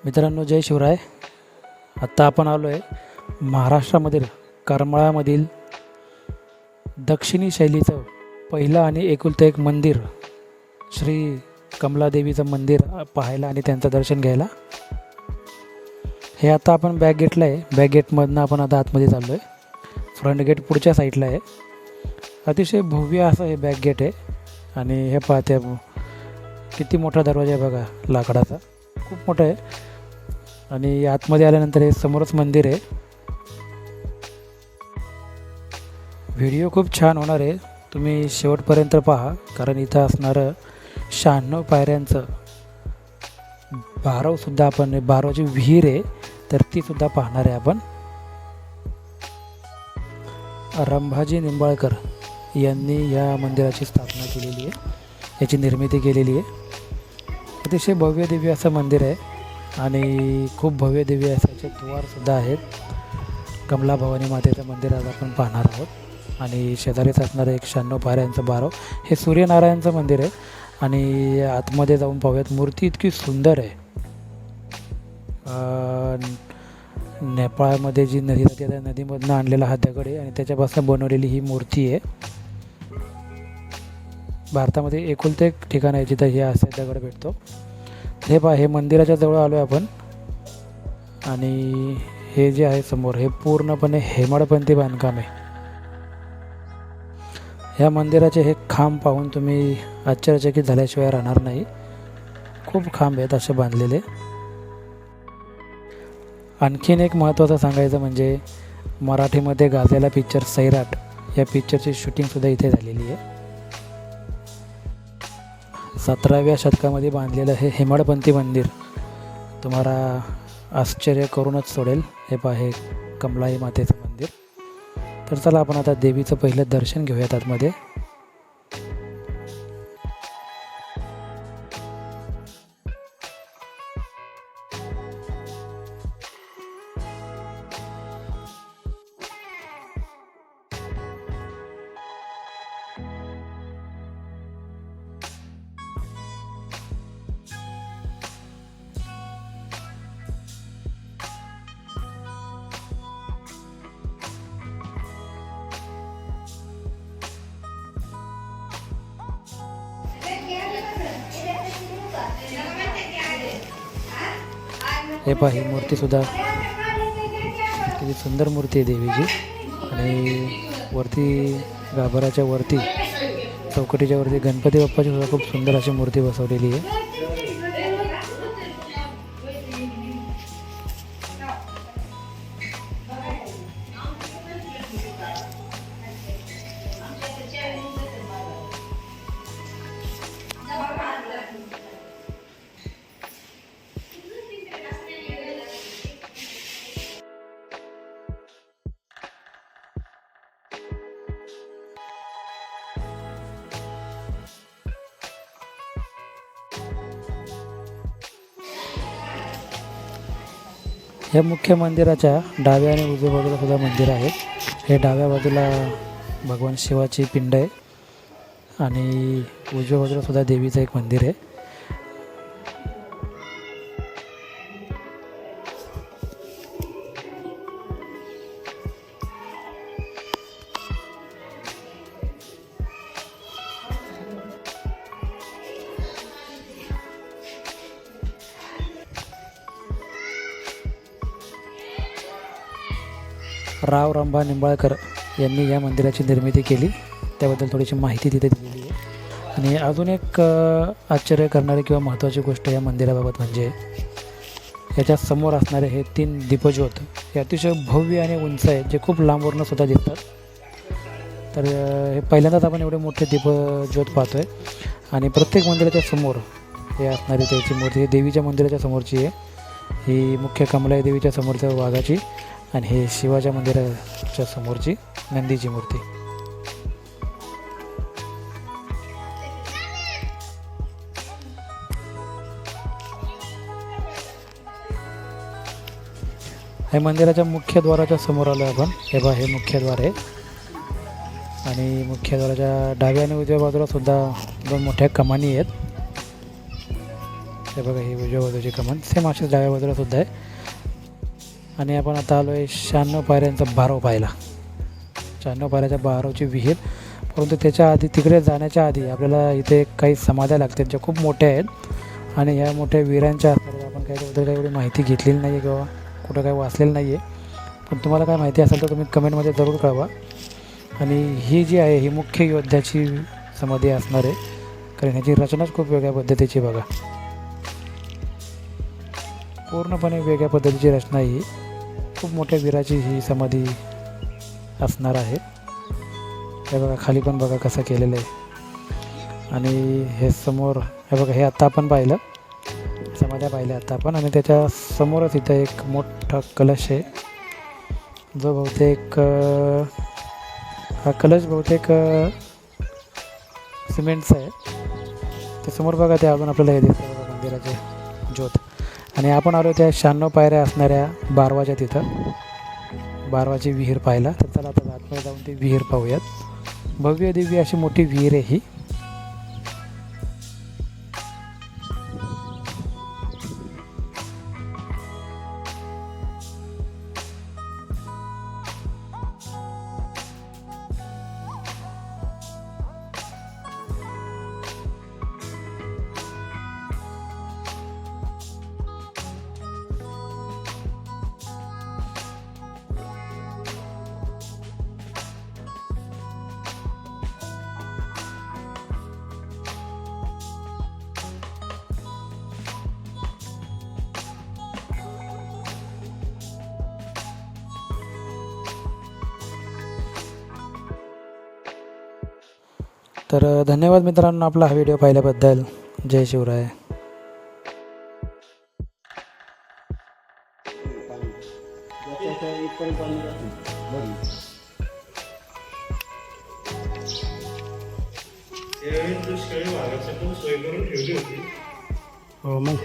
मित्रांनो, जय शिवराय. आत्ता आपण आलो आहे महाराष्ट्रामधील करमाळामधील दक्षिणी शैलीचं पहिलं आणि एकुलतं एक मंदिर, श्री कमलादेवीचं मंदिर पाहायला आणि त्यांचं दर्शन घ्यायला. हे आता आपण बॅक गेटला आहे. बॅक गेटमधनं आपण आता आतमध्ये चाललो आहे. फ्रंट गेट पुढच्या साईडला आहे. अतिशय भव्य असं हे बॅक गेट आहे. आणि हे पाहते किती मोठा दरवाजा आहे बघा, लाकडाचा, खूप मोठा आहे. आणि आतमध्ये आल्यानंतर हे समोरच मंदिर आहे. व्हिडिओ खूप छान होणार आहे, तुम्ही शेवटपर्यंत पहा. कारण इथं असणारं 96 पायऱ्यांचं बारवसुद्धा आपण, बारवाची विहीर आहे तर तीसुद्धा पाहणार आहे आपण. रंभाजी निंबाळकर यांनी या मंदिराची स्थापना केलेली आहे, याची निर्मिती केलेली आहे. अतिशय भव्य दिव्य असं मंदिर आहे आणि खूप भव्य दिव्य असायचे द्वारसुद्धा आहेत. कमला भवानी मातेचं मंदिर आज आपण पाहणार आहोत. आणि शेजारीच असणारं 96 पायऱ्यांचं बारव हे सूर्यनारायणचं मंदिर आहे. आणि आतमध्ये जाऊन पाहूयात. मूर्ती इतकी सुंदर आहे. नेपाळमध्ये जी नदी जाते त्या नदीमधनं आणलेला हा दगड आहे आणि त्याच्यापासून बनवलेली ही मूर्ती आहे. भारतामध्ये एकुलतं एक ठिकाण आहे जिथं हे असे दगड भेटतो. हे पहा, हे मंदिराच्या जवळ आलो आहे आपण. आणि हे जे आहे समोर, हे पूर्णपणे हेमाडपंथी बांधकाम आहे. ह्या मंदिराचे हे खांब पाहून तुम्ही आश्चर्यचकित झाल्याशिवाय राहणार नाही. खूप खांब आहेत असे बांधलेले. आणखीन एक महत्त्वाचं सांगायचं म्हणजे मराठीमध्ये गाजलेला पिक्चर सैराट, या पिक्चरची शूटिंगसुद्धा इथे झालेली आहे. 17व्या शतकामध्ये बांधलेलं हे हेमाडपंथी मंदिर तुम्हाला आश्चर्य करूनच सोडेल. हे पहा, हे कमलाई मातेचं मंदिर. तर चला आपण आता देवीचं पहिलं दर्शन घेऊयात आतमध्ये. हे पहा, ही मूर्तीसुद्धा किती सुंदर मूर्ती आहे देवीची. आणि वरती गाभाऱ्याच्या वरती, चौकटीच्या वरती गणपती बाप्पाची सुद्धा खूप सुंदर अशी मूर्ती बसवलेली आहे. या मुख्य मंदिराच्या डाव्या आणि उजव्या बाजूला सुद्धा मंदिर आहे. हे डाव्या बाजूला भगवान शिवाची पिंड आहे आणि उजव्या बाजूला सुद्धा देवीचं एक मंदिर आहे. राव रंभा निंबाळकर यांनी या मंदिराची निर्मिती केली, त्याबद्दल थोडीशी माहिती तिथे दिलेली आहे. आणि अजून एक आश्चर्य करणारी किंवा महत्त्वाची गोष्ट या मंदिराबाबत म्हणजे याच्या समोर असणारे हे 3 दीपज्योत हे अतिशय भव्य आणि उंच आहेत, जे खूप लांबवरनं सुद्धा दिसतात. तर हे पहिल्यांदाच आपण एवढे मोठे दीपज्योत पाहतो आहे. आणि प्रत्येक मंदिराच्या समोर हे असणारी त्याची मूर्ती ही देवीच्या मंदिराच्या समोरची आहे. ही मुख्य कमलाई देवीच्या समोरच्या वाघाची आणि हे शिवाच्या मंदिराच्या समोरची नंदीची मूर्ती. हे मंदिराच्या मुख्य द्वाराच्या समोर आलो आपण. हे बघा, हे मुख्य द्वार आहे. आणि मुख्यद्वाराच्या डाव्या आणि उजव्या बाजूला सुद्धा 2 मोठ्या कमानी आहेत. हे बघा ही उजव्या बाजूची कमान सेम अशीच डाव्या बाजूला सुद्धा आहे. आणि आपण आता आलो आहे 96 पायऱ्यांचा बारव पाहायला. 96 पायऱ्याच्या बारवची विहीर. परंतु त्याच्या आधी तिकडे जाण्याच्या आधी आपल्याला इथे काही समाध्या लागतात ज्या खूप मोठ्या आहेत आणि ह्या मोठ्या विहिरांच्या आसपास आपण काही एवढी माहिती घेतलेली नाही आहे किंवा कुठं काही वाचलेलं नाही आहे. पण तुम्हाला काय माहिती असेल तर तुम्ही कमेंटमध्ये जरूर कळवा. आणि ही जी आहे ही मुख्य योद्ध्याची समाधी असणार आहे, कारण ह्याची रचनाच खूप वेगळ्या पद्धतीची बघा. पूर्णपणे वेगळ्या पद्धतीची रचना ही खूप मोठ्या वीराची ही समाधी असणार आहे. हे बघा खाली पण बघा कसं केलेलं आहे. आणि हे समोर हे बघा हे आत्ता आपण पाहिलं समाध्या पाहिल्या आत्ता आपण. आणि त्याच्या समोरच इथं एक मोठा कलश आहे जो बहुतेक हा कलश बहुतेक सिमेंटचा आहे. ते समोर बघा ते अजून आपल्याला हे दिसतं बघा मंदिराचे ज्योत. आणि आपण आलो त्या 96 पायऱ्या असणाऱ्या बारवाच्या तिथं बारवाची विहीर पाहायला. तर चला आता आतमध्ये जाऊन ती विहीर पाहूयात. भव्य दिव्य अशी मोठी विहीर आहे ही. तर धन्यवाद मित्रांनो आपला हा व्हिडिओ पाहिल्याबद्दल. जय शिवराय. दुष्काळी भागाची पण सोय करून ठेवली होती. हो मग